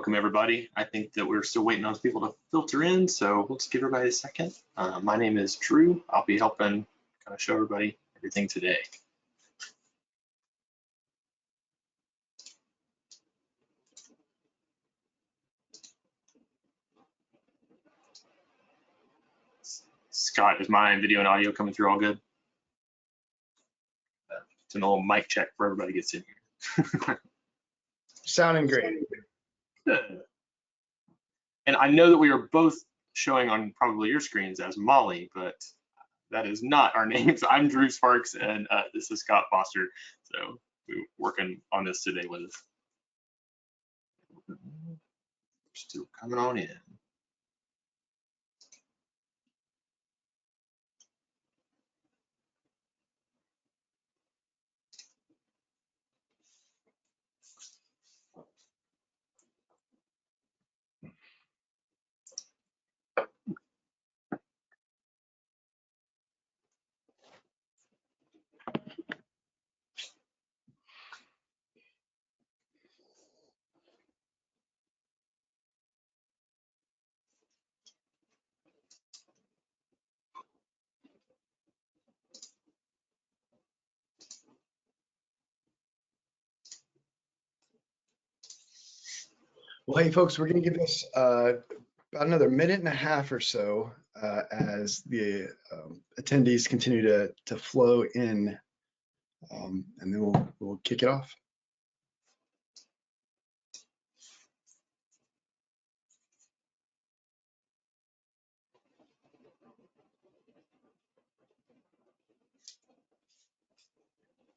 welcome everybody. I think that we're still waiting on people to filter in, so let's give everybody a second. My name is Drew. I'll be helping kind of show everybody everything today. Scott, is my video and audio coming through all good? It's an old mic check for everybody gets in here. Sounding great. Good. And I know that we are both showing on probably your screens as Molly, but that is not our names. I'm Drew Sparks, and this is Scott Foster. So we're working on this today with us. Still coming on in. Well, hey folks, we're going to give this about another minute and a half or so as the attendees continue to flow in, and then we'll kick it off.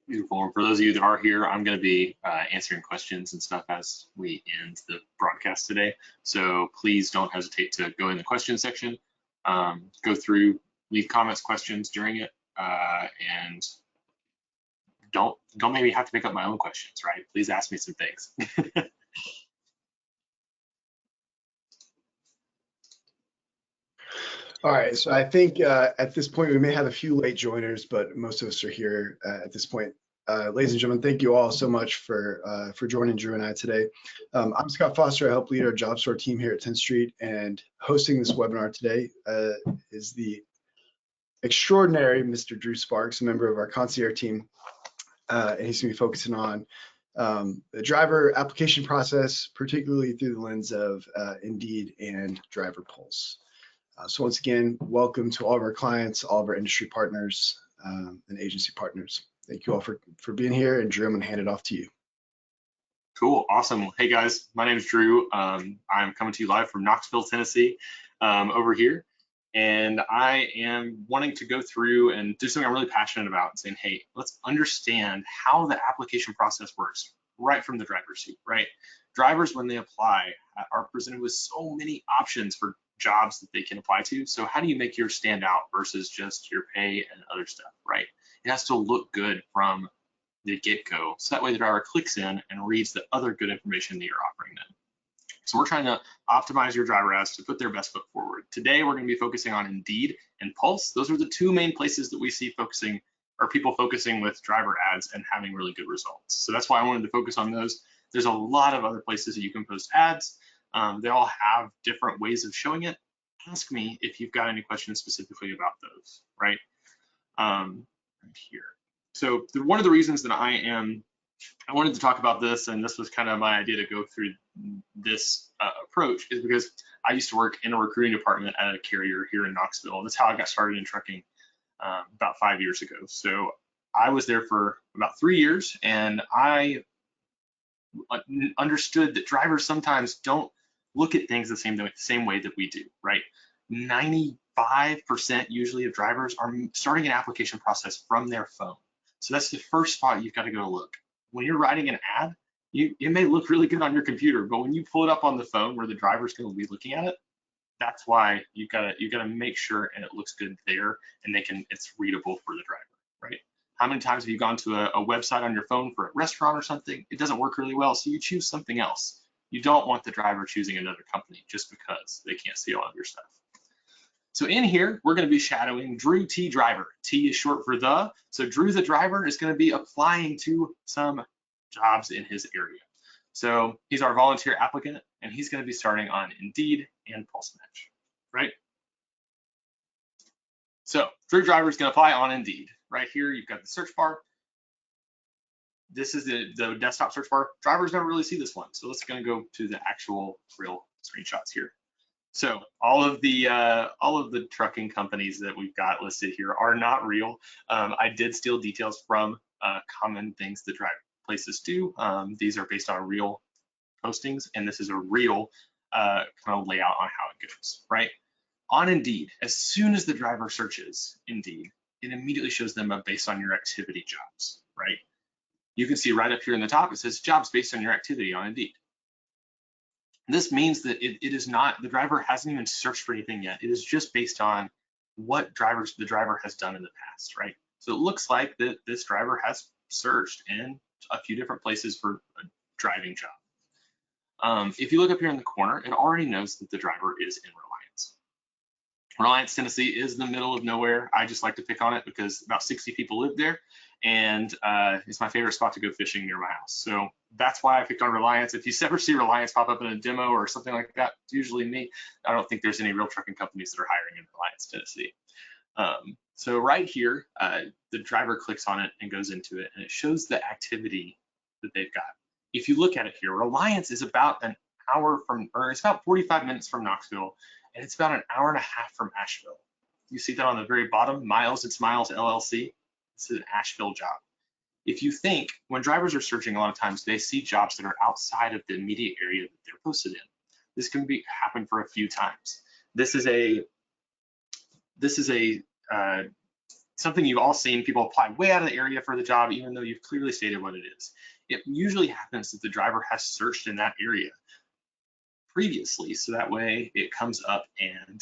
Beautiful. And for those of you that are here, I'm going to be answering questions and stuff as we end the broadcast today. So please don't hesitate to go in the question section, go through, leave comments, questions during it, and don't make me have to make up my own questions, right? Please ask me some things. All right, so I think at this point we may have a few late joiners, but most of us are here at this point. Ladies and gentlemen, thank you all so much for joining Drew and I today. I'm Scott Foster. I help lead our job store team here at Tenstreet, and hosting this webinar today is the extraordinary Mr. Drew Sparks, a member of our concierge team, and he's going to be focusing on the driver application process, particularly through the lens of Indeed and Driver Pulse. So once again, welcome to all of our clients, all of our industry partners and agency partners. Thank you all for being here, and Drew, I'm going to hand it off to you. Cool, awesome. Hey guys, my name is Drew. I'm coming to you live from Knoxville, Tennessee, over here. And I am wanting to go through and do something I'm really passionate about, and saying, hey, let's understand how the application process works right from the driver's seat, right? Drivers, when they apply, are presented with so many options for jobs that they can apply to. So how do you make yours stand out versus just your pay and other stuff, right? It has to look good from the get-go. So that way the driver clicks in and reads the other good information that you're offering them. So we're trying to optimize your driver ads to put their best foot forward. Today, we're going to be focusing on Indeed and Pulse. Those are the two main places that we see focusing, or people focusing with driver ads and having really good results. So that's why I wanted to focus on those. There's a lot of other places that you can post ads. They all have different ways of showing it. Ask me if you've got any questions specifically about those, right? Right here. So one of the reasons that I wanted to talk about this, and this was kind of my idea to go through this approach, is because I used to work in a recruiting department at a carrier here in Knoxville. That's how I got started in trucking about 5 years ago. So I was there for about 3 years, and I understood that drivers sometimes don't look at things the same way that we do, right? 95% usually of drivers are starting an application process from their phone. So that's the first spot you've got to go look. When you're writing an ad, it may look really good on your computer, but when you pull it up on the phone where the driver's going to be looking at it, that's why you gotta make sure and it looks good there, and it's readable for the driver, right? How many times have you gone to a website on your phone for a restaurant or something? It doesn't work really well, so you choose something else. You don't want the driver choosing another company just because they can't see all of your stuff. So in here, we're going to be shadowing Drew T. Driver. T is short for the. So Drew the driver is going to be applying to some jobs in his area. So he's our volunteer applicant. and he's going to be starting on Indeed and Pulse Match, right? So Drew Driver is going to apply on Indeed. Right here, you've got the search bar. This is the desktop search bar. Drivers never really see this one, so let's going to go to the actual real screenshots here. So all of the trucking companies that we've got listed here are not real. I did steal details from common things that drive places do. These are based on real postings, and this is a real kind of layout on how it goes, right? On Indeed, as soon as the driver searches Indeed, it immediately shows them a based on your activity jobs, right? You can see right up here in the top, it says jobs based on your activity on Indeed. This means that it is not, the driver hasn't even searched for anything yet. It is just based on what the driver has done in the past, right? So it looks like that this driver has searched in a few different places for a driving job. If you look up here in the corner, it already knows that the driver is in Reliance. Reliance, Tennessee is the middle of nowhere. I just like to pick on it because about 60 people live there, and it's my favorite spot to go fishing near my house. So that's why I picked on Reliance. If you ever see Reliance pop up in a demo or something like that, it's usually me. I don't think there's any real trucking companies that are hiring in Reliance, Tennessee. So right here, the driver clicks on it and goes into it, and it shows the activity that they've got. If you look at it here, Reliance is about an hour from, or it's about 45 minutes from Knoxville, and it's about an hour and a half from Asheville. You see that on the very bottom, Miles, it's Miles LLC. This is an Asheville job. If you think, when drivers are searching, a lot of times they see jobs that are outside of the immediate area that they're posted in. This can happen for a few times. This is something you've all seen. People apply way out of the area for the job, even though you've clearly stated what it is. It usually happens that the driver has searched in that area previously, so that way it comes up and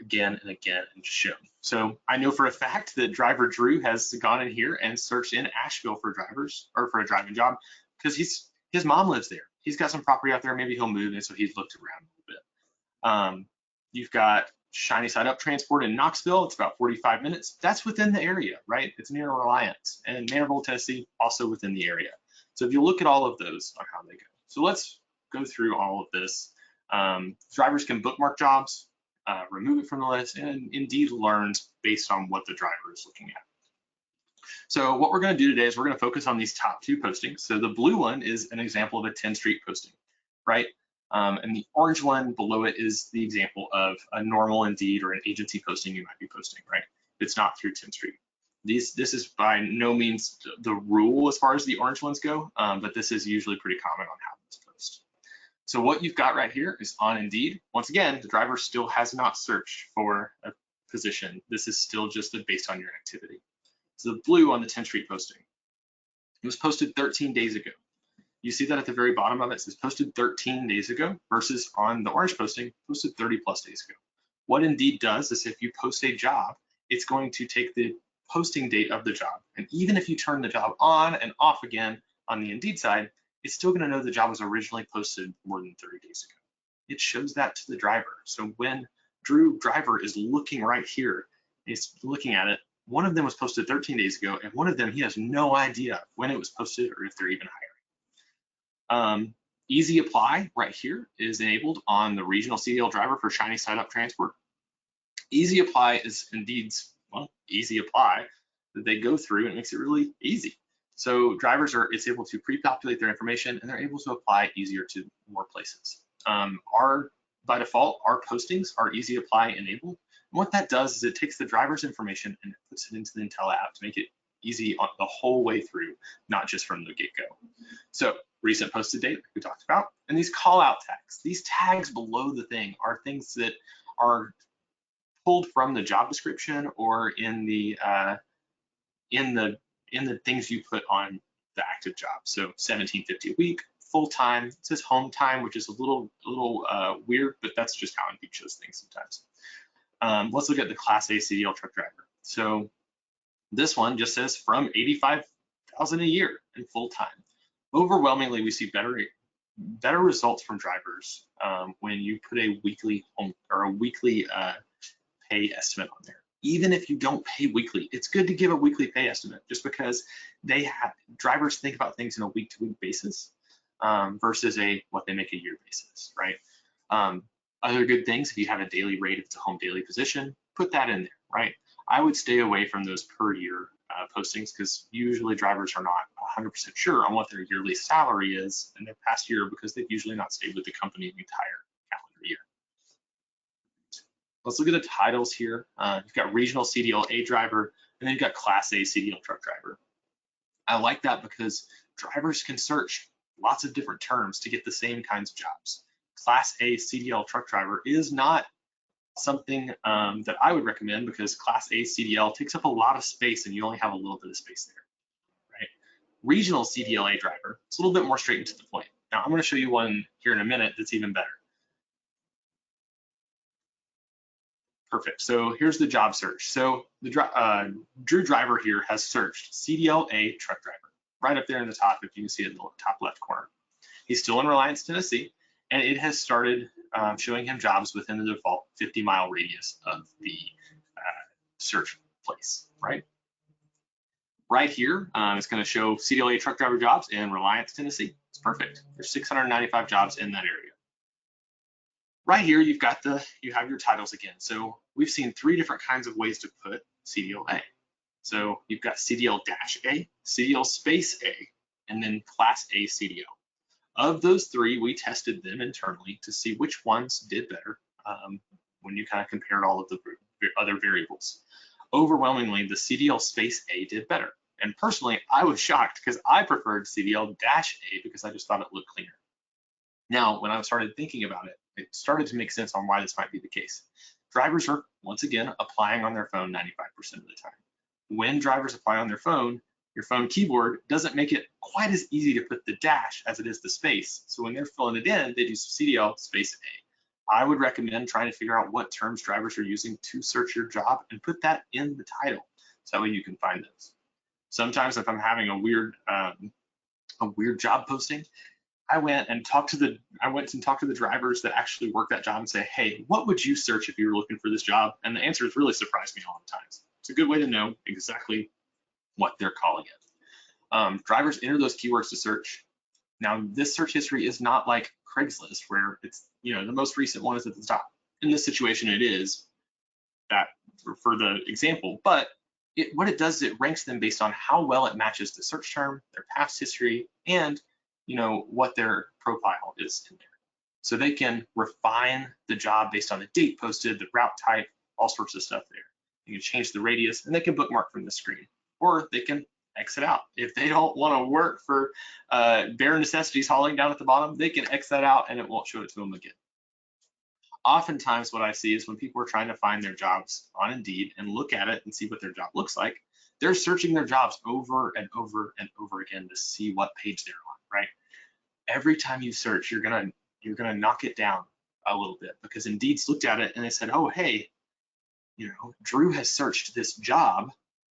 again and again and shown. So I know for a fact that driver Drew has gone in here and searched in Asheville for drivers, or for a driving job, because his mom lives there. He's got some property out there. Maybe he'll move, and so he's looked around a little bit. You've got Shiny Side Up Transport in Knoxville. It's about 45 minutes. That's within the area, right? It's near Reliance. And Manorville, Tennessee, also within the area. So if you look at all of those on how they go. So let's go through all of this. Drivers can bookmark jobs, remove it from the list, and Indeed learns based on what the driver is looking at. So what we're going to do today is we're going to focus on these top two postings. So the blue one is an example of a Tenstreet posting, right? And the orange one below it is the example of a normal Indeed or an agency posting you might be posting, right? It's not through Tenstreet. This is by no means the rule as far as the orange ones go, but this is usually pretty common on how it's posted. So what you've got right here is on Indeed. Once again, the driver still has not searched for a position. This is still just based on your activity. So the blue on the Tenstreet posting, it was posted 13 days ago. You see that at the very bottom of it, it says posted 13 days ago versus on the orange posting, posted 30 plus days ago. What Indeed does is if you post a job, it's going to take the posting date of the job. And even if you turn the job on and off again on the Indeed side, it's still going to know the job was originally posted more than 30 days ago. It shows that to the driver. So when Drew Driver is looking right here, he's looking at it, one of them was posted 13 days ago, and one of them, he has no idea when it was posted or if they're even hiring. Easy Apply right here is enabled on the regional CDL driver for Shiny Side Up Transport. Easy Apply is Indeed's, well, easy apply that they go through, and it makes it really easy. So drivers it's able to pre-populate their information, and they're able to apply easier to more places. By default, our postings are Easy Apply enabled. And what that does is it takes the driver's information and it puts it into the Intel app to make it easy on the whole way through, not just from the get-go. So recent posted date, like we talked about, and these call-out tags. These tags below the thing are things that are pulled from the job description or in the things you put on the active job. So $17.50 a week, full-time. It says home time, which is a little weird, but that's just how Indeed shows things sometimes. Let's look at the Class A CDL truck driver. So this one just says from $85,000 a year and full-time. Overwhelmingly, we see better results from drivers when you put a weekly pay estimate on there. Even if you don't pay weekly, it's good to give a weekly pay estimate just because drivers think about things in a week-to-week basis. versus a what they make a year basis, right? Other good things, if you have a daily rate, if it's a home daily position, put that in there, right? I would stay away from those per year postings because usually drivers are not 100% sure on what their yearly salary is in their past year because they've usually not stayed with the company the entire calendar year. Let's look at the titles here. You've got regional CDL A driver, and then you've got Class A CDL truck driver. I like that because drivers can search lots of different terms to get the same kinds of jobs. Class A CDL truck driver is not something that I would recommend because Class A CDL takes up a lot of space and you only have a little bit of space there, right? Regional CDLA driver, it's a little bit more straight and to the point. Now I'm going to show you one here in a minute that's even better. Perfect. So here's the job search. So the Drew driver here has searched CDLA truck driver right up there in the top, if you can see it in the top left corner. He's still in Reliance, Tennessee, and it has started showing him jobs within the default 50-mile radius of the search place, right? Right here, it's going to show CDLA truck driver jobs in Reliance, Tennessee. It's perfect. There's 695 jobs in that area. Right here, you have your titles again. So we've seen 3 different kinds of ways to put CDLA. So you've got CDL-A, CDL space A, and then Class A CDL. Of those 3, we tested them internally to see which ones did better when you kind of compared all of the other variables. Overwhelmingly, the CDL space A did better. And personally, I was shocked because I preferred CDL-A because I just thought it looked cleaner. Now, when I started thinking about it, it started to make sense on why this might be the case. Drivers are, once again, applying on their phone 95% of the time. When drivers apply on their phone, your phone keyboard doesn't make it quite as easy to put the dash as it is the space. So when they're filling it in, they do CDL space A. I would recommend trying to figure out what terms drivers are using to search your job and put that in the title. So that way you can find those. Sometimes if I'm having a weird job posting, I went and talked to the drivers that actually work that job and say, hey, what would you search if you were looking for this job? And the answers really surprised me all the times. It's a good way to know exactly what they're calling it. Drivers enter those keywords to search. Now, this search history is not like Craigslist where it's, the most recent one is at the top. In this situation, it is that for the example, but what it does is it ranks them based on how well it matches the search term, their past history, and what their profile is in there. So they can refine the job based on the date posted, the route type, all sorts of stuff there. You can change the radius and they can bookmark from the screen, or they can exit out. If they don't want to work for bare necessities hauling down at the bottom, they can X that out and it won't show it to them again. Oftentimes what I see is when people are trying to find their jobs on Indeed and look at it and see what their job looks like, they're searching their jobs over and over and over again to see what page they're on, right? Every time you search, you're gonna knock it down a little bit because Indeed's looked at it and they said, oh, hey, Drew has searched this job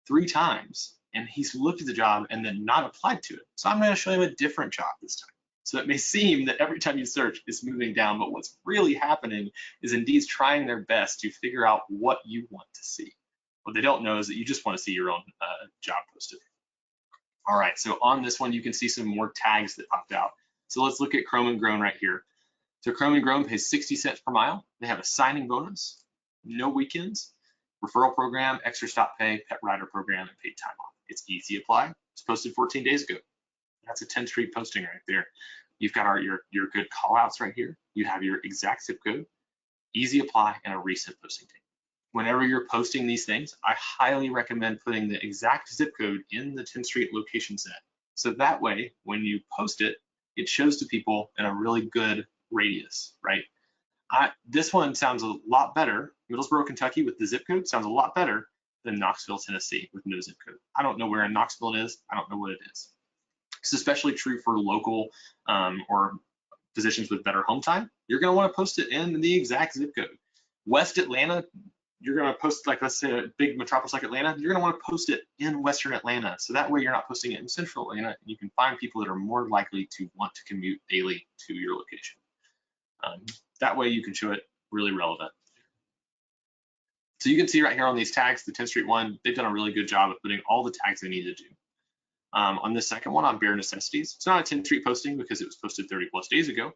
3 times and he's looked at the job and then not applied to it. So I'm gonna show him a different job this time. So it may seem that every time you search, it's moving down, but what's really happening is Indeed's trying their best to figure out what you want to see. What they don't know is that you just want to see your own job posted. All right, so on this one, you can see some more tags that popped out. So let's look at Chrome and Grown right here. So Chrome and Grown pays 60 cents per mile. They have a signing bonus, no weekends, referral program, extra stop pay, pet rider program, and paid time off. It's easy apply. It's posted 14 days ago. That's a Tenstreet posting right there. You've got your good call outs right here. You have your exact zip code, easy apply, and a recent posting date. Whenever you're posting these things, I highly recommend putting the exact zip code in the Tenstreet location set. So that way, when you post it, it shows to people in a really good radius, right? This one sounds a lot better. Middlesboro, Kentucky with the zip code sounds a lot better than Knoxville, Tennessee with no zip code. I don't know where in Knoxville it is. I don't know what it is. It's especially true for local or positions with better home time. You're going to want to post it in the exact zip code. West Atlanta, you're going to post, like, let's say a big metropolis like Atlanta, you're going to want to post it in Western Atlanta. So that way you're not posting it in Central Atlanta, and you can find people that are more likely to want to commute daily to your location. That way you can show it really relevant. So you can see right here on these tags, the Tenstreet one, they've done a really good job of putting all the tags they need to do. On this second one, on bare necessities, it's not a Tenstreet posting because it was posted 30 plus days ago.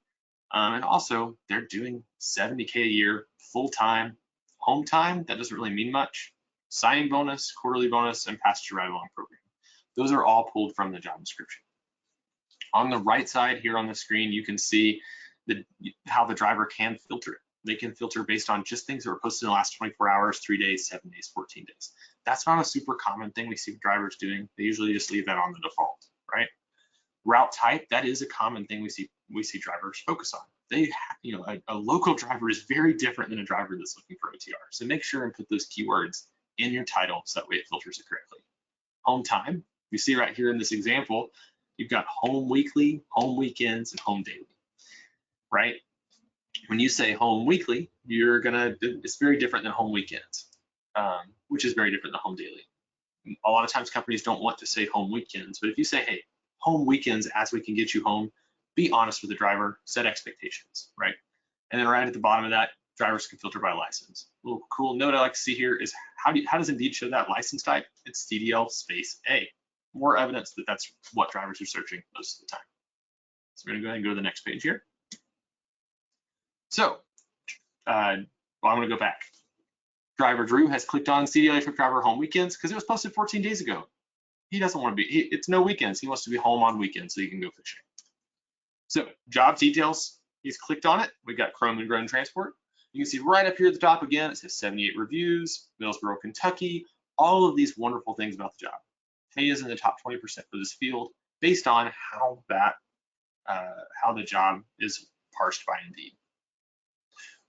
And also, they're doing 70K a year, full-time, home time. That doesn't really mean much. Signing bonus, quarterly bonus, and passenger ride-along program. Those are all pulled from the job description. On the right side here on the screen, you can see how the driver can filter it. They can filter based on just things that were posted in the last 24 hours, 3 days, 7 days, 14 days. That's not a super common thing we see drivers doing. They usually just leave that on the default, right? Route type, that is a common thing we see drivers focus on. They, a local driver is very different than a driver that's looking for OTR. So make sure and put those keywords in your title so that way it filters it correctly. Home time, you see right here in this example, you've got home weekly, home weekends, and home daily, right? When you say home weekly, it's very different than home weekends, which is very different than home daily. A lot of times companies don't want to say home weekends, but if you say, hey, home weekends as we can get you home, be honest with the driver, set expectations, right? And then right at the bottom of that, drivers can filter by license. A little cool note I like to see here is how does Indeed show that license type? It's CDL space A. More evidence that that's what drivers are searching most of the time. So we're gonna go ahead and go to the next page here. So, I'm gonna go back. Driver Drew has clicked on CDL truck driver home weekends because it was posted 14 days ago. He doesn't want to be, it's no weekends. He wants to be home on weekends so he can go fishing. So job details, he's clicked on it. We got Chrome and Grown Transport. You can see right up here at the top again, it says 78 reviews, Middlesboro, Kentucky, all of these wonderful things about the job. Pay is in the top 20% for this field based on how the job is parsed by Indeed.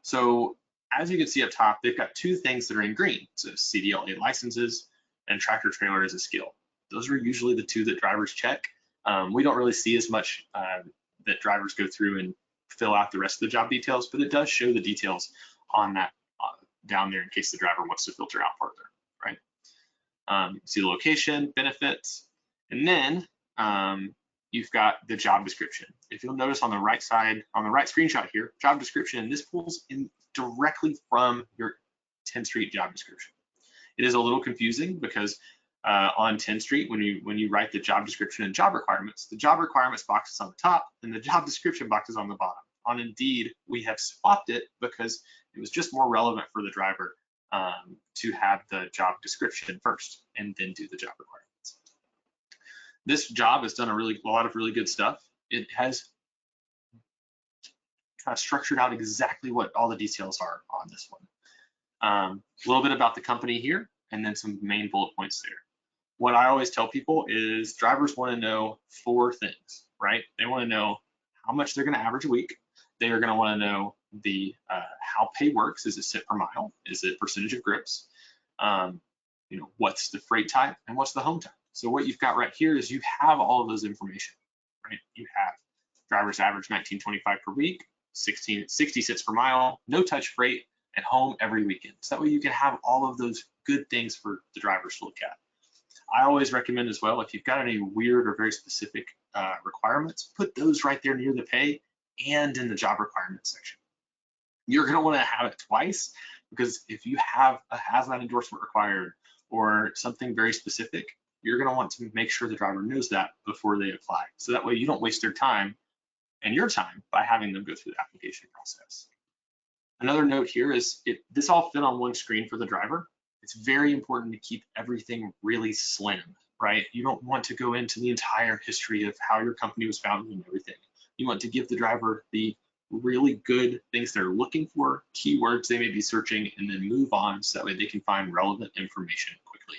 So as you can see up top, they've got two things that are in green. So CDL 8 licenses and tractor trailer as a skill. Those are usually the two that drivers check. We don't really see as much that drivers go through and fill out the rest of the job details, but it does show the details on that down there in case the driver wants to filter out further, right? See the location, benefits, and then you've got the job description. If you'll notice on the right side, on the right screenshot here, job description, this pulls in directly from your Tenstreet job description. It is a little confusing because on Tenstreet, when you write the job description and job requirements, the job requirements box is on the top and the job description box is on the bottom. On Indeed, we have swapped it because it was just more relevant for the driver to have the job description first and then do the job requirements. This job has done a lot of really good stuff. It has kind of structured out exactly what all the details are on this one. A little bit about the company here, and then some main bullet points there. What I always tell people is drivers want to know 4 things, right? They want to know how much they're going to average a week. They are going to want to know the how pay works. Is it cent per mile? Is it percentage of grips? What's the freight type and what's the home type? So what you've got right here is you have all of those information, right? You have drivers average $19.25 per week, 60 cents per mile, no touch freight, and home every weekend. So that way you can have all of those good things for the drivers to look at. I always recommend as well, if you've got any weird or very specific requirements, put those right there near the pay and in the job requirements section. You're going to want to have it twice because if you have a hazmat endorsement required or something very specific, you're going to want to make sure the driver knows that before they apply. So that way you don't waste their time and your time by having them go through the application process. Another note here is this all fit on one screen for the driver. It's very important to keep everything really slim, right? You don't want to go into the entire history of how your company was founded and everything. You want to give the driver the really good things they're looking for, keywords they may be searching, and then move on so that way they can find relevant information quickly.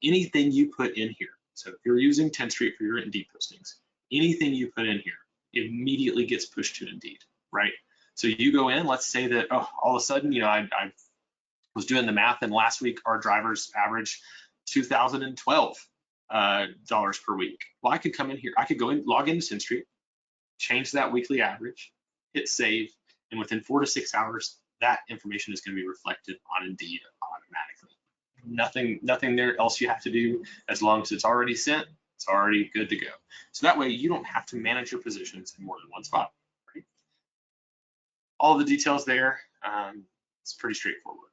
Anything you put in here, so if you're using Tenstreet for your Indeed postings, anything you put in here immediately gets pushed to Indeed, right? So you go in, let's say that, all of a sudden, I was doing the math, and last week our drivers averaged $2,012 per week. Well, I could come in here, I could go in, log into Tenstreet, change that weekly average, hit save, and within 4 to 6 hours, that information is going to be reflected on Indeed automatically. Nothing there else you have to do. As long as it's already sent, it's already good to go. So that way you don't have to manage your positions in more than one spot. Right? All the details there, it's pretty straightforward.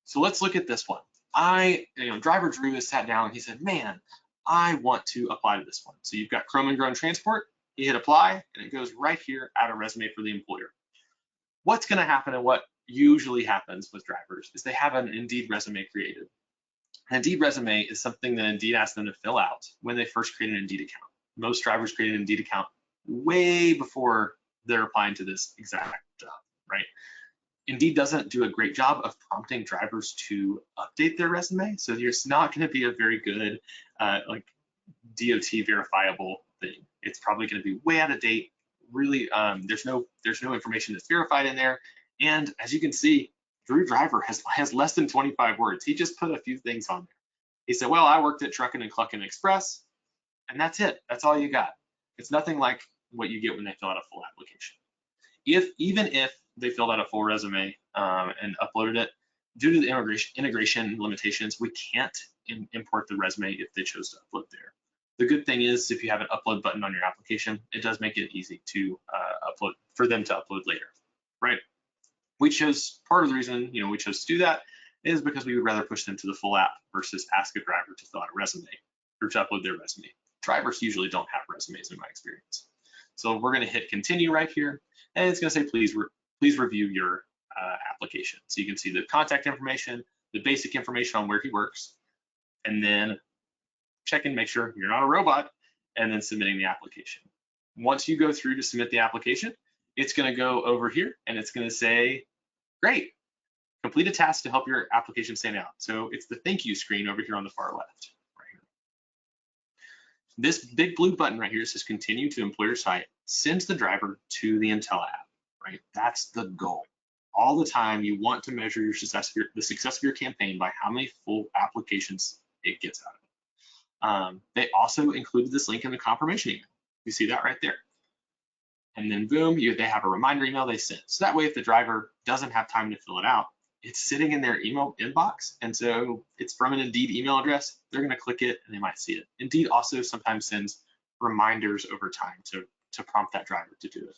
So let's look at this one. Driver Drew has sat down and he said, man, I want to apply to this one. So you've got Chrome and Grown Transport, you hit apply, and it goes right here, add a resume for the employer. What's gonna happen and what usually happens with drivers is they have an Indeed resume created. An Indeed resume is something that Indeed asks them to fill out when they first create an Indeed account. Most drivers create an Indeed account way before they're applying to this exact job, right? Indeed doesn't do a great job of prompting drivers to update their resume, so it's not going to be a very good like DOT verifiable thing. It's probably going to be way out of date. Really, there's no information that's verified in there. And as you can see, Drew Driver has less than 25 words. He just put a few things on there. He said, well, I worked at Truckin' and Cluckin' Express, and that's it. That's all you got. It's nothing like what you get when they fill out a full application. Even if they filled out a full resume and uploaded it, due to the integration limitations, we can't import the resume if they chose to upload there. The good thing is, if you have an upload button on your application, it does make it easy to upload for them to upload later, right? Part of the reason we chose to do that is because we would rather push them to the full app versus ask a driver to fill out a resume or to upload their resume. Drivers usually don't have resumes in my experience. So we're going to hit continue right here, and it's going to say please review your application. So you can see the contact information, the basic information on where he works, and then check and make sure you're not a robot, and then submitting the application. Once you go through to submit the application, it's going to go over here and it's going to say, great, complete a task to help your application stand out. So it's the thank you screen over here on the far left. Right here. This big blue button right here says continue to employer site, sends the driver to the Intel app, right? That's the goal. All the time you want to measure the success of your campaign by how many full applications it gets out of it. They also included this link in the confirmation email. You see that right there. And then boom, they have a reminder email they sent. So that way, if the driver doesn't have time to fill it out, it's sitting in their email inbox. And so it's from an Indeed email address. They're going to click it and they might see it. Indeed also sometimes sends reminders over time to prompt that driver to do it.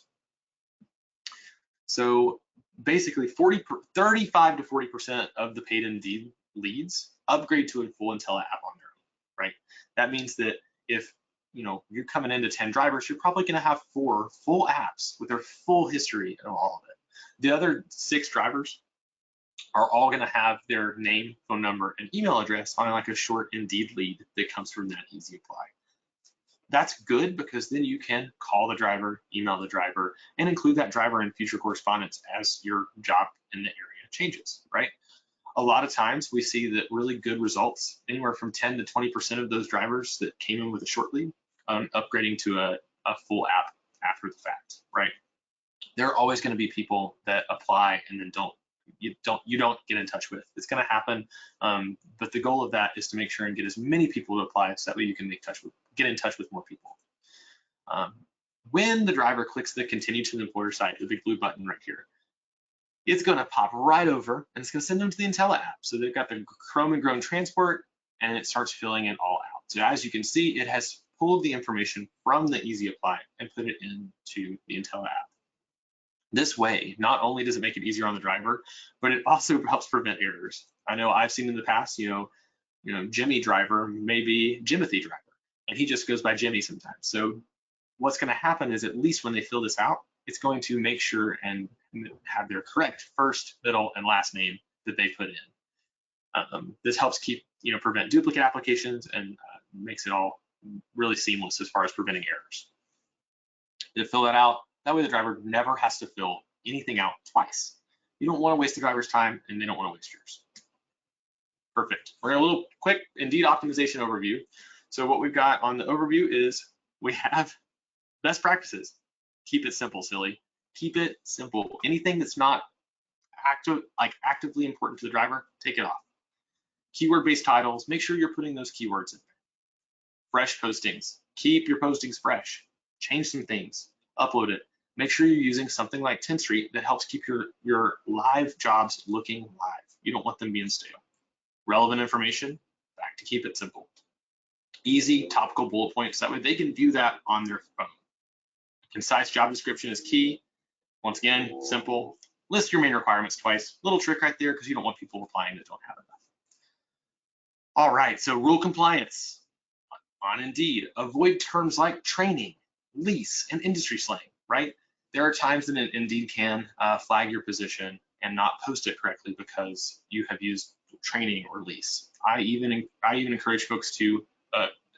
So basically 35 to 40% of the paid Indeed leads upgrade to a full Intel app on their own, right? That means that if you're coming into 10 drivers, you're probably going to have 4 full apps with their full history and all of it. The other 6 drivers are all going to have their name, phone number, and email address on like a short Indeed lead that comes from that easy apply. That's good because then you can call the driver, email the driver, and include that driver in future correspondence as your job in the area changes, right? A lot of times we see that really good results, anywhere from 10 to 20% of those drivers that came in with a short lead, upgrading to a full app after the fact, right? There are always going to be people that apply and then you don't get in touch with. It's going to happen, but the goal of that is to make sure and get as many people to apply, so that way you can get in touch with more people. When the driver clicks the continue to the employer site, the big blue button right here, it's going to pop right over and it's going to send them to the Intel app. So they've got the Chrome and Grown Transport, and it starts filling it all out. So as you can see, it has pulled the information from the Easy Apply and put it into the Intel app. This way, not only does it make it easier on the driver, but it also helps prevent errors. I know I've seen in the past, Jimmy driver may be Jimothy driver, and he just goes by Jimmy sometimes. So what's going to happen is, at least when they fill this out, it's going to make sure and have their correct first, middle, and last name that they put in. This helps prevent duplicate applications and makes it all really seamless as far as preventing errors. To fill that out, that way the driver never has to fill anything out twice. You don't want to waste the driver's time, and they don't want to waste yours. Perfect. We're going to a little quick Indeed optimization overview. So what we've got on the overview is we have best practices. Keep it simple, silly. Keep it simple. Anything that's not actively important to the driver, take it off. Keyword-based titles, make sure you're putting those keywords in there. Fresh postings, keep your postings fresh. Change some things, upload it. Make sure you're using something like Tenstreet that helps keep your live jobs looking live. You don't want them being stale. Relevant information, back to keep it simple. Easy, topical bullet points, that way they can view that on their phone. Concise job description is key. Once again, simple. List your main requirements twice. Little trick right there, because you don't want people applying that don't have enough. All right, so rule compliance on Indeed. Avoid terms like training, lease, and industry slang, right? There are times that Indeed can flag your position and not post it correctly because you have used training or lease. I even encourage folks to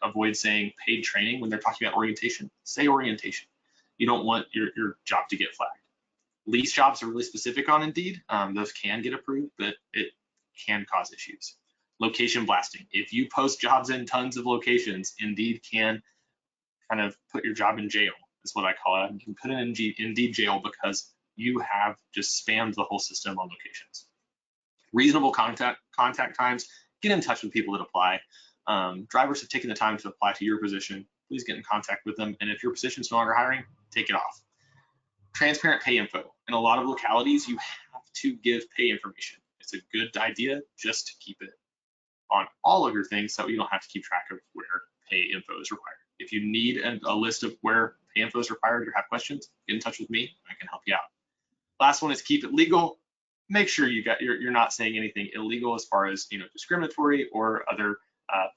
avoid saying paid training when they're talking about orientation. Say orientation. You don't want your job to get flagged. Lease jobs are really specific on Indeed. Those can get approved, but it can cause issues. Location blasting. If you post jobs in tons of locations, Indeed can kind of put your job in jail, is what I call it. You can put it in Indeed jail because you have just spammed the whole system on locations. Reasonable contact times. Get in touch with people that apply. Drivers have taken the time to apply to your position. Please get in contact with them. And if your position is no longer hiring, take it off. Transparent pay info. In a lot of localities, you have to give pay information. It's a good idea just to keep it on all of your things so you don't have to keep track of where pay info is required. If you need a list of where pay info is required or have questions, get in touch with me. I can help you out. Last one is keep it legal. Make sure you're not saying anything illegal as far as discriminatory or other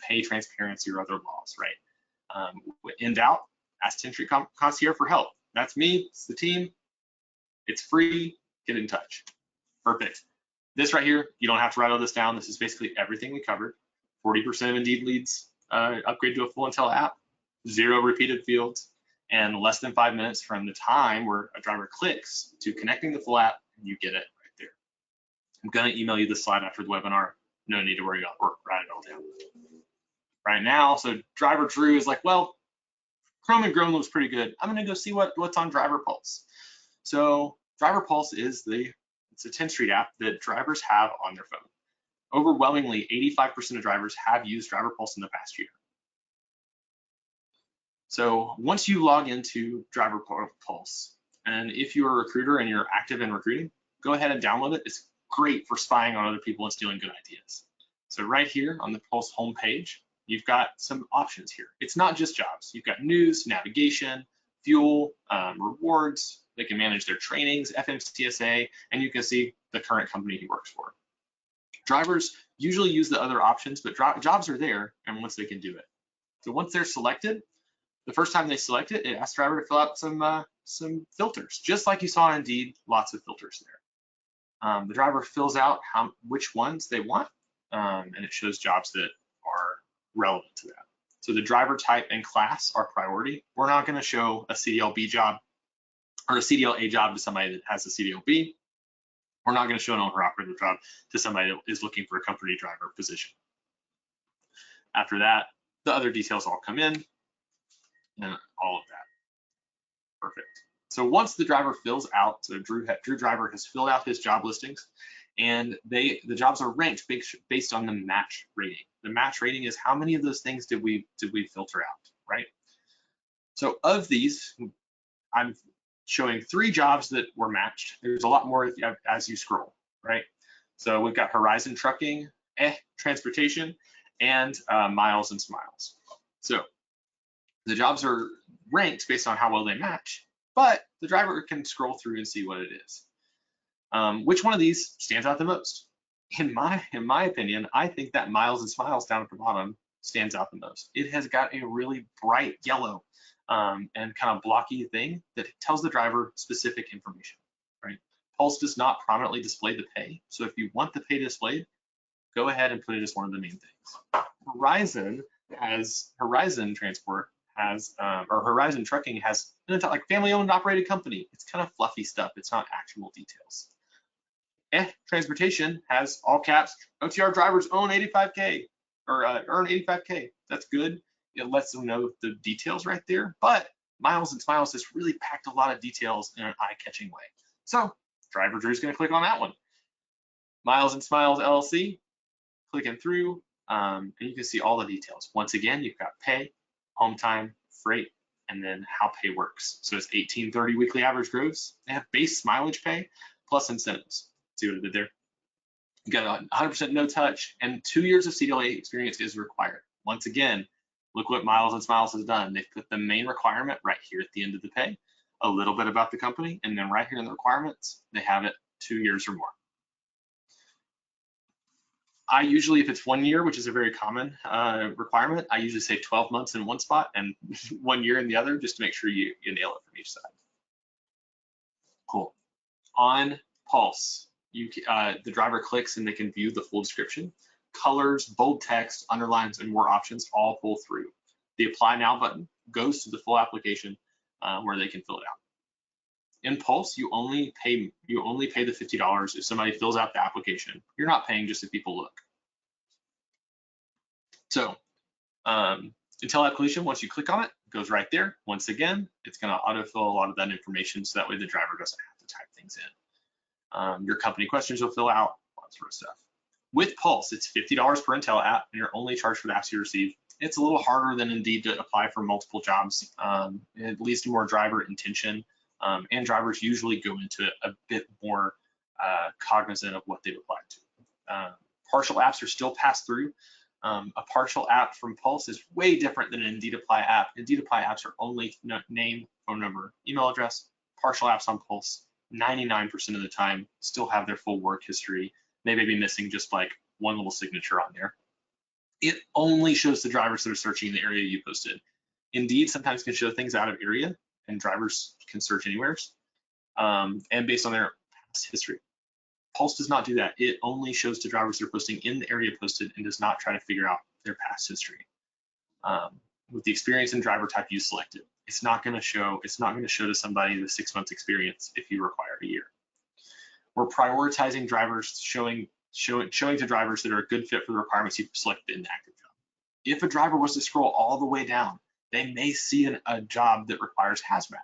pay transparency or other laws, right? In doubt, ask Tenstreet Concierge for help. That's me, it's the team, it's free, get in touch. Perfect. This right here, you don't have to write all this down. This is basically everything we covered. 40% of Indeed leads upgrade to a full Intel app, 0 repeated fields, and less than 5 minutes from the time where a driver clicks to connecting the full app, you get it right there. I'm gonna email you the slide after the webinar. No need to worry about or write it all down. Right now, so driver Drew is like, well, Chrome and Chrome looks pretty good. I'm gonna go see what's on Driver Pulse. So Driver Pulse is it's a Tenstreet app that drivers have on their phone. Overwhelmingly, 85% of drivers have used Driver Pulse in the past year. So once you log into Driver Pulse, and if you're a recruiter and you're active in recruiting, go ahead and download it. It's great for spying on other people and stealing good ideas. So right here on the Pulse homepage, you've got some options here. It's not just jobs. You've got news, navigation, fuel, rewards. They can manage their trainings, FMCSA, and you can see the current company he works for. Drivers usually use the other options, but jobs are there, and once they can do it. So once they're selected, the first time they select it, it asks the driver to fill out some filters, just like you saw on Indeed, lots of filters there. The driver fills out which ones they want, and it shows jobs that are relevant to that. So the driver type and class are priority. We're not going to show a CDL-B job or a CDL-A job to somebody that has a CDL-B. We're not going to show an owner-operator job to somebody that is looking for a company driver position. After that, the other details all come in and all of that. Perfect. So once the driver fills out, so Drew driver has filled out his job listings, and the jobs are ranked based on the match rating. The match rating is how many of those things did we filter out, right? So of these, I'm showing 3 jobs that were matched. There's a lot more as you scroll, right? So we've got Horizon Trucking, Transportation, and Miles and Smiles. So the jobs are ranked based on how well they match, but the driver can scroll through and see what it is. Which one of these stands out the most? In my opinion, I think that Miles and Smiles down at the bottom stands out the most. It has got a really bright yellow and kind of blocky thing that tells the driver specific information, right? Pulse does not prominently display the pay. So if you want the pay displayed, go ahead and put it as one of the main things. Horizon Transport has, or Horizon Trucking has, like family-owned operated company. It's kind of fluffy stuff. It's not actual details. Transportation has all caps, OTR drivers own 85K or earn 85K. That's good. It lets them know the details right there. But Miles and Smiles has really packed a lot of details in an eye-catching way. So driver Drew's going to click on that one. Miles and Smiles LLC, clicking through, and you can see all the details. Once again, you've got pay, home time, freight, and then how pay works. So it's 1830 weekly average gross. They have base mileage pay plus incentives. See what I did there? You got 100% no touch, and 2 years of CDLA experience is required. Once again, look what Miles and Smiles has done. They've put the main requirement right here at the end of the pay, a little bit about the company, and then right here in the requirements, they have it 2 years or more. I usually, if it's 1 year, which is a very common requirement, I usually say 12 months in one spot and 1 year in the other, just to make sure you nail it from each side. Cool. On Pulse, the driver clicks and they can view the full description. Colors, bold text, underlines, and more options all pull through. The Apply Now button goes to the full application where they can fill it out. In Pulse, you only pay the $50 if somebody fills out the application. You're not paying just if people look. So until completion, once you click on it, it goes right there. Once again, it's going to autofill a lot of that information, so that way the driver doesn't have to type things in. Your company questions will fill out, all that sort of stuff. With Pulse, it's $50 per Intel app, and you're only charged for the apps you receive. It's a little harder than Indeed to apply for multiple jobs. It leads to more driver intention, and drivers usually go into it a bit more cognizant of what they've applied to. Partial apps are still passed through. A partial app from Pulse is way different than an Indeed Apply app. Indeed Apply apps are only name, phone number, email address. Partial apps on Pulse, 99% of the time, still have their full work history. They may be missing just like one little signature on there. It only shows the drivers that are searching the area you posted. Indeed sometimes can show things out of area, and drivers can search anywhere, and based on their past history. Pulse does not do that. It only shows to drivers that are posting in the area posted and does not try to figure out their past history. With the experience and driver type you selected, it's not going to show to somebody the 6 months experience if you require a year. We're prioritizing drivers, showing to drivers that are a good fit for the requirements you've selected in the active job. If a driver was to scroll all the way down, they may see a job that requires hazmat.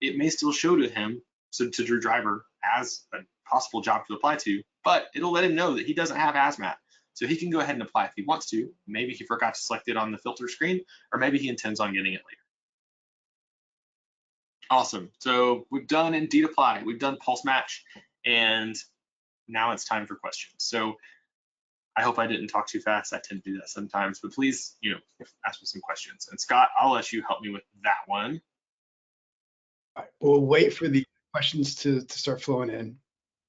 It may still show to him, so to the driver, as a possible job to apply to, but it'll let him know that he doesn't have hazmat. So he can go ahead and apply if he wants to. Maybe he forgot to select it on the filter screen, or maybe he intends on getting it later. Awesome. So we've done Indeed Apply, we've done Pulse Match, and now it's time for questions. So I hope I didn't talk too fast. I tend to do that sometimes, but please, ask me some questions. And Scott, I'll let you help me with that one. All right, we'll wait for the questions to start flowing in.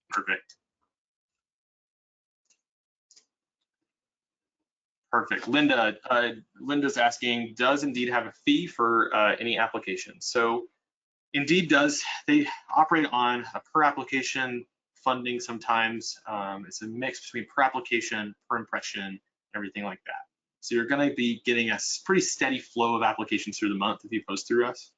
Perfect. Perfect. Linda's asking, does Indeed have a fee for any application? So Indeed does. They operate on a per application funding sometimes. It's a mix between per application, per impression, everything like that. So you're going to be getting a pretty steady flow of applications through the month if you post through us.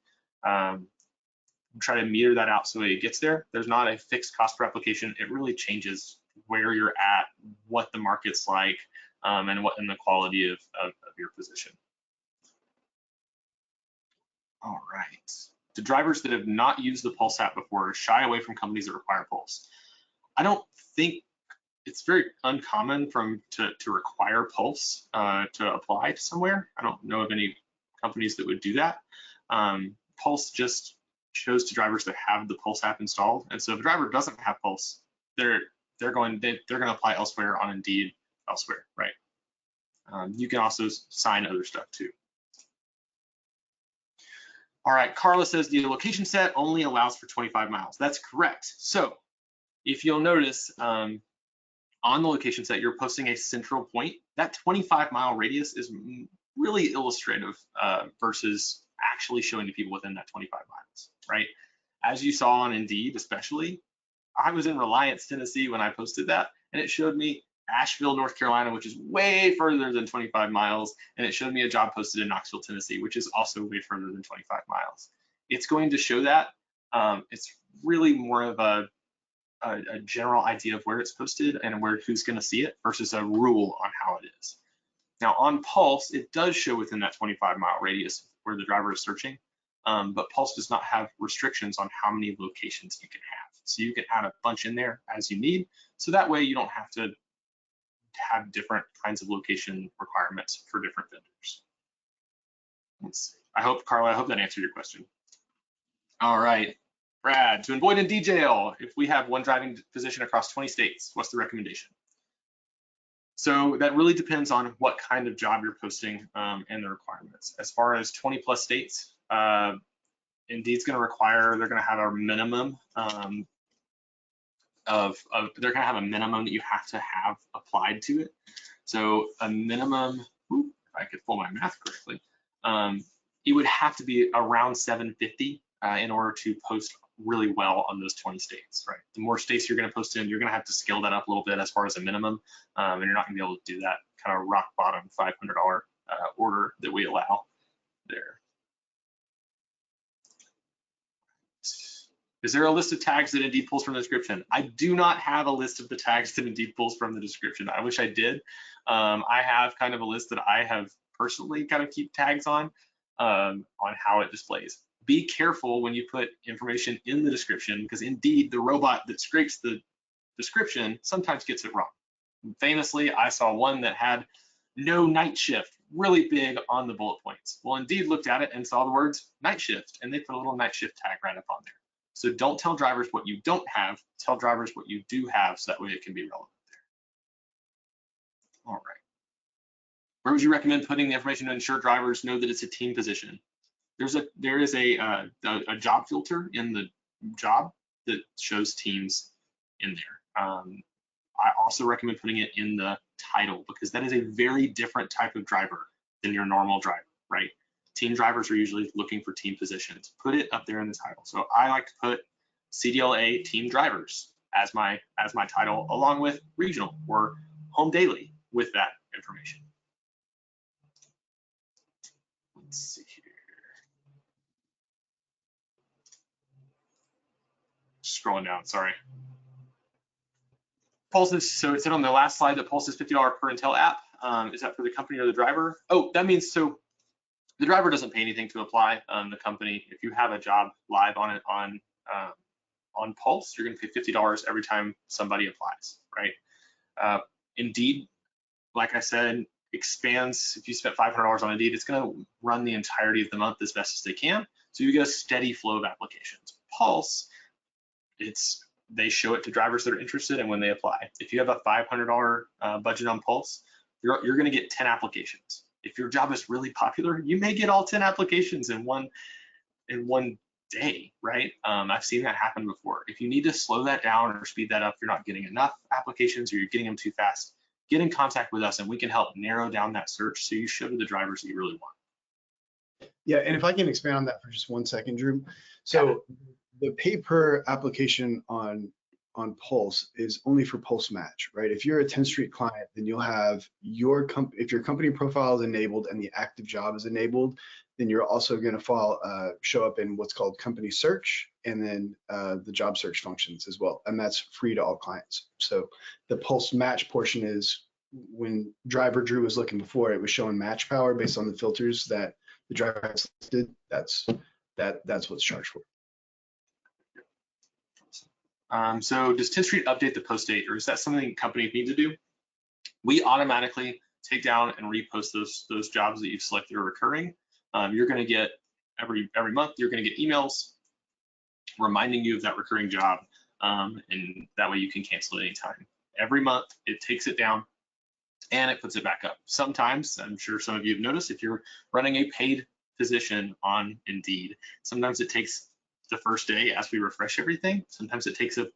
Try to meter that out so it gets there. There's not a fixed cost per application. It really changes where you're at, what the market's like, and the quality of your position. All right. The drivers that have not used the Pulse app before shy away from companies that require Pulse. I don't think it's very uncommon to require Pulse to apply to somewhere. I don't know of any companies that would do that. Pulse just shows to drivers that have the Pulse app installed, and so if a driver doesn't have Pulse, they're going to apply elsewhere on Indeed elsewhere, right? You can also sign other stuff too. All right, Carla says the location set only allows for 25 miles. That's correct. So if you'll notice, on the location set, you're posting a central point. That 25-mile radius is really illustrative versus actually showing to people within that 25 miles, right? As you saw on Indeed, especially, I was in Reliance, Tennessee when I posted that, and it showed me Asheville, North Carolina, which is way further than 25 miles, and it showed me a job posted in Knoxville, Tennessee, which is also way further than 25 miles. It's going to show that. It's really more of a general idea of where it's posted and who's going to see it versus a rule on how it is. Now on Pulse, it does show within that 25-mile radius where the driver is searching, but Pulse does not have restrictions on how many locations you can have. So you can add a bunch in there as you need, so that way you don't have to have different kinds of location requirements for different vendors. Let's see. Carla, I hope that answered your question. All right, Brad, to avoid Indeed jail, if we have one driving position across 20 states, what's the recommendation? So that really depends on what kind of job you're posting and the requirements. As far as 20+ states, Indeed's going to require, they're going to have a minimum they're gonna have a minimum that you have to have applied to it. So a minimum, if I could pull my math correctly, it would have to be around 750 in order to post really well on those 20 states, right? The more states you're going to post in, you're going to have to scale that up a little bit as far as a minimum, and you're not going to be able to do that kind of rock bottom $500 order that we allow there. Is there a list of tags that Indeed pulls from the description? I do not have a list of the tags that Indeed pulls from the description. I wish I did. I have kind of a list that I have personally kind of keep tags on how it displays. Be careful when you put information in the description, because Indeed, the robot that scrapes the description, sometimes gets it wrong. Famously, I saw one that had no night shift really big on the bullet points. Well, Indeed looked at it and saw the words night shift, and they put a little night shift tag right up on there. So don't tell drivers what you don't have, tell drivers what you do have, so that way it can be relevant there. All right. Where would you recommend putting the information to ensure drivers know that it's a team position? There is a job filter in the job that shows teams in there. I also recommend putting it in the title, because that is a very different type of driver than your normal driver, right? Team drivers are usually looking for team positions. Put it up there in the title. So I like to put CDLA team drivers as my title, along with regional or home daily with that information. Let's see here. Scrolling down, sorry. Pulses, so it said on the last slide that Pulse is $50 per Intel app. Is that for the company or the driver? Oh, that means so the driver doesn't pay anything to apply. The company, if you have a job live on it on Pulse, you're going to pay $50 every time somebody applies, right? Indeed, like I said, expands. If you spent $500 on Indeed, it's going to run the entirety of the month as best as they can. So you get a steady flow of applications. Pulse, they show it to drivers that are interested, and when they apply. If you have a $500 budget on Pulse, you're going to get 10 applications. If your job is really popular, you may get all 10 applications in one day, right? I've seen that happen before. If you need to slow that down or speed that up, you're not getting enough applications or you're getting them too fast, get in contact with us and we can help narrow down that search so you show to the drivers that you really want. Yeah, and if I can expand on that for just 1 second, Drew. So the pay per application on Pulse is only for Pulse Match, right? If you're a Tenstreet client, then you'll have if your company profile is enabled and the active job is enabled, then you're also going to show up in what's called company search, and then the job search functions as well, and that's free to all clients. So the Pulse Match portion is when driver Drew was looking before, it was showing match power based on the filters that the driver has listed. That's what's charged for. So does Tenstreet update the post date, or is that something companies need to do? We automatically take down and repost those jobs that you've selected are recurring. You're going to get every month, you're going to get emails reminding you of that recurring job, and that way you can cancel it anytime. Every month it takes it down and it puts it back up. Sometimes, I'm sure some of you have noticed, if you're running a paid position on Indeed, sometimes it takes the first day as we refresh everything. Sometimes it takes the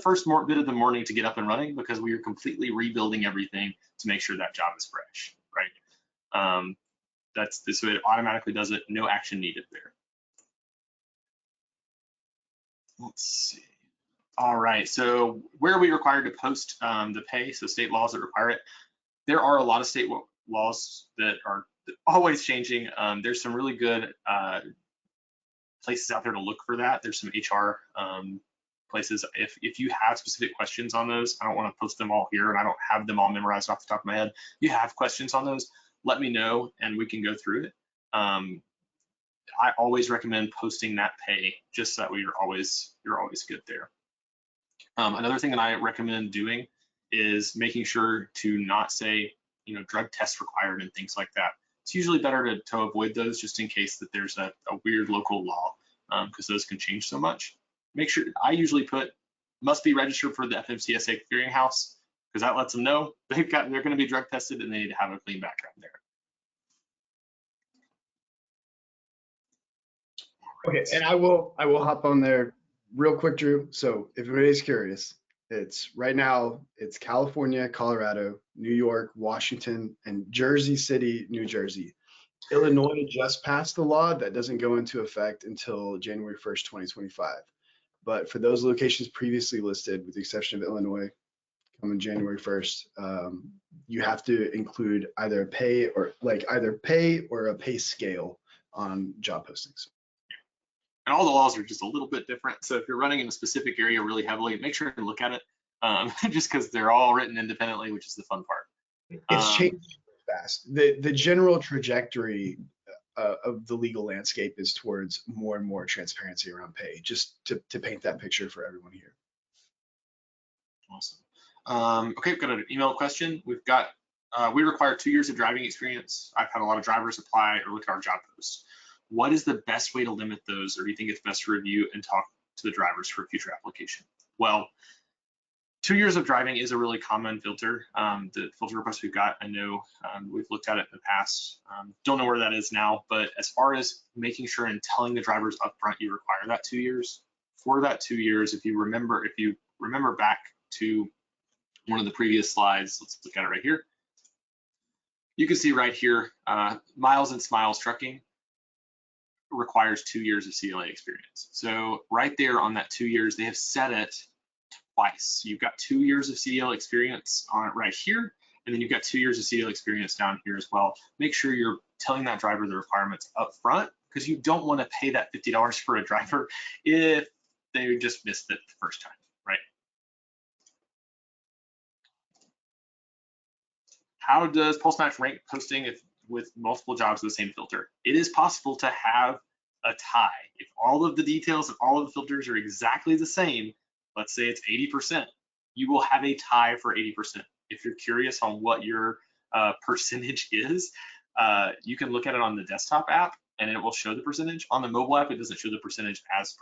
first bit of the morning to get up and running, because we are completely rebuilding everything to make sure that job is fresh, right? That's this way it automatically does it, no action needed there. Let's see. All right, so where are we required to post the pay? So state laws that require it. There are a lot of state laws that are always changing. There's some really good places out there to look for that. There's some HR places. If you have specific questions on those, I don't want to post them all here and I don't have them all memorized off the top of my head. If you have questions on those, let me know and we can go through it. I always recommend posting that pay just so that you're always good there. Another thing that I recommend doing is making sure to not say, drug test required and things like that. It's usually better to avoid those, just in case that there's a weird local law, because those can change so much. Make sure, I usually put must be registered for the FMCSA clearinghouse, because that lets them know they're going to be drug tested and they need to have a clean background there. Okay, and I will hop on there real quick, Drew. So if anybody's curious, It's right now, it's California, Colorado, New York, Washington, and Jersey City, New Jersey. Illinois just passed the law that doesn't go into effect until January 1st, 2025. But for those locations previously listed, with the exception of Illinois, coming January 1st, you have to include either a pay or a pay scale on job postings. And all the laws are just a little bit different. So if you're running in a specific area really heavily, make sure to look at it, just because they're all written independently, which is the fun part. It's changing fast. The general trajectory of the legal landscape is towards more and more transparency around pay, just to paint that picture for everyone here. Awesome. Okay, we've got an email question. We've got, we require 2 years of driving experience. I've had a lot of drivers apply or look at our job posts. What is the best way to limit those, or do you think it's best to review and talk to the drivers for future application? Well, 2 years of driving is a really common filter. The filter request we've got, I know we've looked at it in the past. Don't know where that is now, but as far as making sure and telling the drivers up front you require that 2 years, for that 2 years, if you remember back to one of the previous slides, let's look at it right here. You can see right here, Miles and Smiles Trucking requires 2 years of CDLA experience. So right there on that 2 years, they have set it twice. You've got 2 years of CDL experience on it right here, and then you've got 2 years of CDL experience down here as well. Make sure you're telling that driver the requirements up front, because you don't want to pay that $50 for a driver if they just missed it the first time, right? How does PulseMatch rank posting with multiple jobs with the same filter? It is possible to have a tie. If all of the details and all of the filters are exactly the same, let's say it's 80%, you will have a tie for 80%. If you're curious on what your percentage is, you can look at it on the desktop app and it will show the percentage. On the mobile app, it doesn't show the percentage as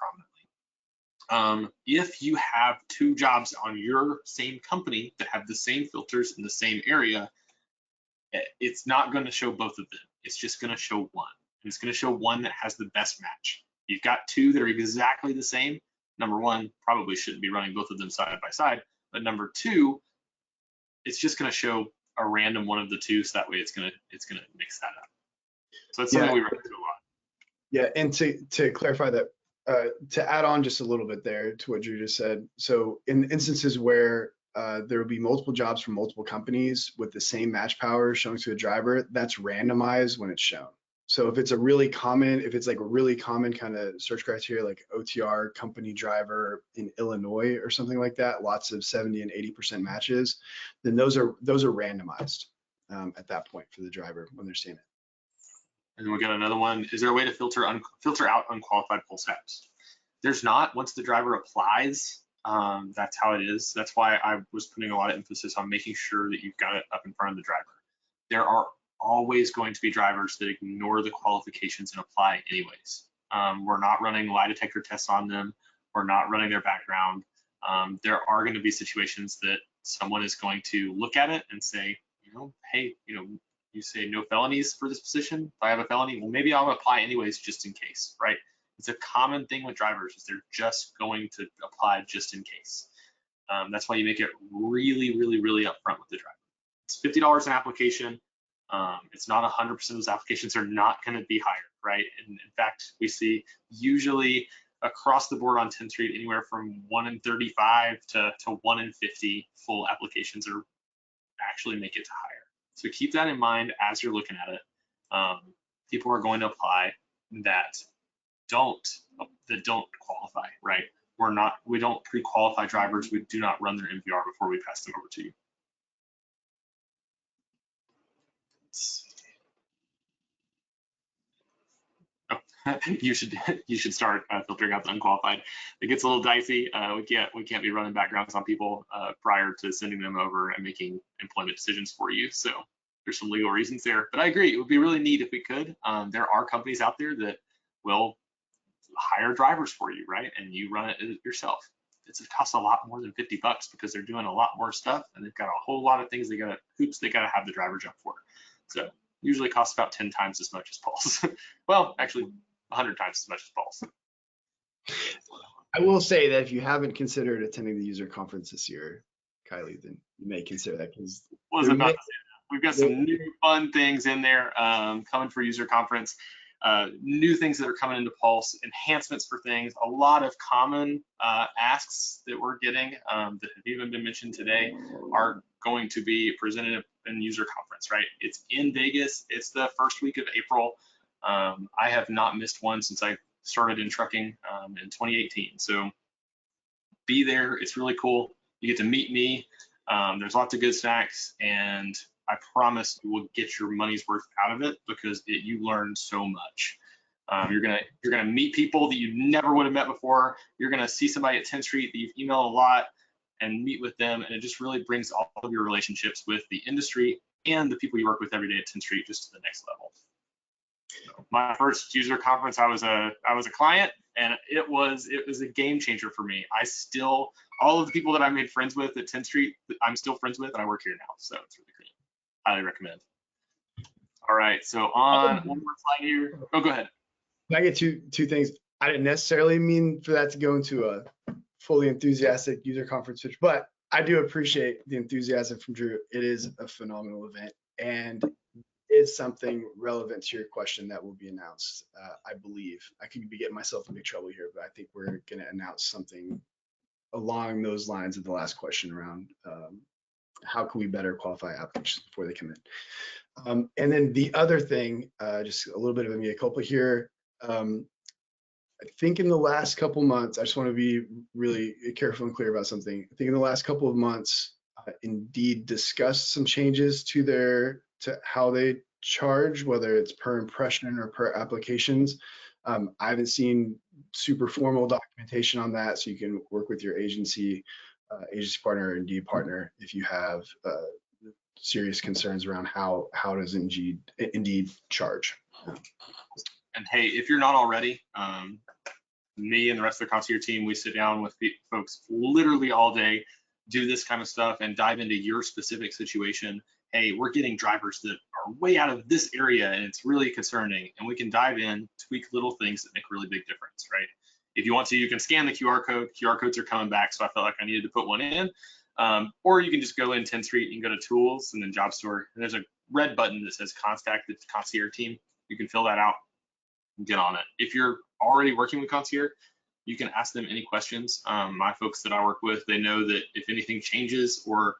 prominently. If you have 2 jobs on your same company that have the same filters in the same area, it's not going to show both of them. It's just going to show one. And it's going to show one that has the best match. You've got 2 that are exactly the same. Number 1, probably shouldn't be running both of them side by side. But number 2, it's just going to show a random one of the 2, so that way it's going to mix that up. So that's something we run into a lot. Yeah, and to clarify that, to add on just a little bit there to what Drew just said. So in instances where there will be multiple jobs from multiple companies with the same match power shown to a driver, that's randomized when it's shown. So if it's like a really common kind of search criteria, like OTR company driver in Illinois or something like that, lots of 70 and 80% matches, then those are randomized at that point for the driver when they're seeing it. And then we got another one. Is there a way to filter out unqualified pulse apps? There's not. Once the driver applies, that's how it is. That's why I was putting a lot of emphasis on making sure that you've got it up in front of the driver. There are always going to be drivers that ignore the qualifications and apply anyways. We're not running lie detector tests on them. We're not running their background. There are going to be situations that someone is going to look at it and say, hey, you say no felonies for this position. If I have a felony, well, maybe I'll apply anyways, just in case, right? It's a common thing with drivers is they're just going to apply just in case. That's why you make it really, really, really upfront with the driver. It's $50 an application. It's not 100% of those applications are not going to be higher, right? And in fact, we see usually across the board on Tenstreet anywhere from 1 in 35 to 1 in 50 full applications are actually make it to higher. So keep that in mind as you're looking at it. People are going to apply that don't qualify, right? We don't pre-qualify drivers. We do not run their MVR before we pass them over to you. You should start filtering out the unqualified. It gets a little dicey. We can't be running backgrounds on people prior to sending them over and making employment decisions for you. So there's some legal reasons there. But I agree, it would be really neat if we could. There are companies out there that will hire drivers for you, right? And you run it yourself. It costs a lot more than $50 because they're doing a lot more stuff and they've got a whole lot of things hoops they gotta have the driver jump for. So usually costs about 10 times as much as Pulse. Well, actually 100 times as much as Pulse. I will say that if you haven't considered attending the user conference this year, Kylie, then you may consider that because Was about to say that. We've got some new fun things in there coming for user conference. New things that are coming into Pulse, enhancements for things, a lot of common asks that we're getting that have even been mentioned today are going to be presented in user conference, right? It's in Vegas. It's the first week of April. I have not missed one since I started in trucking in 2018. So be there. It's really cool. You get to meet me. There's lots of good snacks, and I promise you will get your money's worth out of it because you learn so much. You're gonna meet people that you never would have met before. You're gonna see somebody at Tenstreet that you've emailed a lot and meet with them, and it just really brings all of your relationships with the industry and the people you work with every day at Tenstreet just to the next level. So my first user conference, I was a client, and it was a game changer for me. All of the people that I made friends with at Tenstreet, I'm still friends with, and I work here now, so it's really great. Highly recommend. All right, so on one more slide here. Oh, go ahead. Can I get two things? I didn't necessarily mean for that to go into a fully enthusiastic user conference pitch, but I do appreciate the enthusiasm from Drew. It is a phenomenal event, and is something relevant to your question that will be announced, I believe. I could be getting myself in big trouble here, but I think we're going to announce something along those lines of the last question around how can we better qualify applications before they come in. And then the other thing, just a little bit of a mea culpa here. I think in the last couple months, I just want to be really careful and clear about something. I think in the last couple of months, Indeed discussed some changes to how they charge, whether it's per impression or per applications. I haven't seen super formal documentation on that, so you can work with your agency partner or Indeed partner if you have serious concerns around how does Indeed charge. And hey, if you're not already, me and the rest of the concierge team, we sit down with folks literally all day, do this kind of stuff and dive into your specific situation. Hey, we're getting drivers that are way out of this area and it's really concerning, and we can dive in, tweak little things that make a really big difference, right? If you want to, you can scan the QR code. QR codes are coming back, so I felt like I needed to put one in. Or you can just go in Tenstreet and go to Tools and then Job Store, and there's a red button that says Contact the Concierge Team. You can fill that out and get on it. If you're already working with Concierge, you can ask them any questions. My folks that I work with, they know that if anything changes or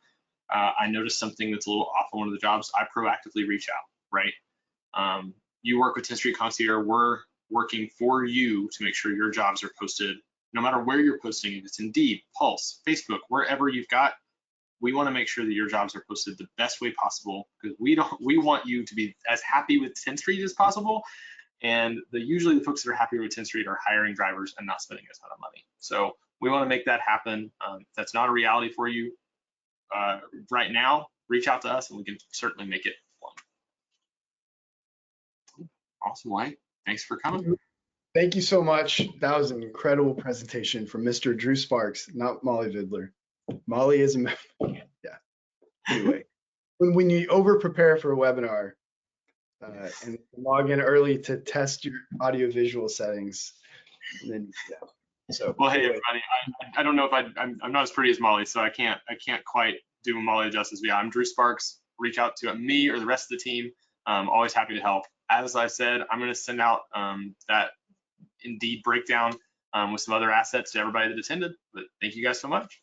I notice something that's a little off on one of the jobs, I proactively reach out, right? You work with Tenstreet Concierge, we're working for you to make sure your jobs are posted, no matter where you're posting. If it's Indeed, Pulse, Facebook, wherever you've got, we want to make sure that your jobs are posted the best way possible, because we want you to be as happy with Tenstreet as possible. And usually the folks that are happy with Tenstreet are hiring drivers and not spending a ton of money. So we want to make that happen. If that's not a reality for you right now, reach out to us and we can certainly make it fun. Awesome, White. Thanks for coming. Thank you so much. That was an incredible presentation from Mr. Drew Sparks, not Molly Vidler. Molly is a yeah. Anyway, when you over prepare for a webinar and log in early to test your audio visual settings, and then yeah. So well, hey everybody, I don't know if I'm not as pretty as Molly, so I can't quite do Molly justice. Yeah, I'm Drew Sparks. Reach out to me or the rest of the team. Always happy to help. As I said, I'm going to send out that Indeed breakdown with some other assets to everybody that attended. But thank you guys so much.